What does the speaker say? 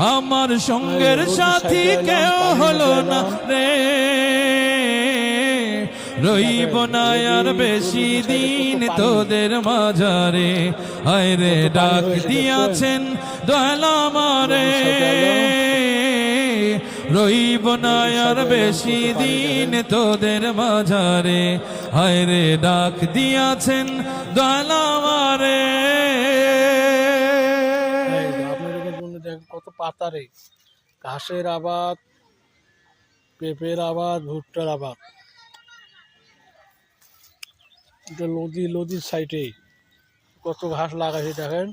আমার সঙ্গের সাথী কেউ হলো না রে, রইব না আর বেশি দিন তোদের মাঝারে। হায় রে ডাক দিয়াছেন দয়াল আমারে, রইব না আর বেশি দিন তোদের মাঝারে। হায় রে ডাক দিয়াছেন দয়াল আমারে। কত পাতারে ঘাসের আবাদ, পেঁপের আবাদ, ভুট্টার আবাদ। এটা নদীর সাইডে কত ঘাস লাগাইছে দেখেন।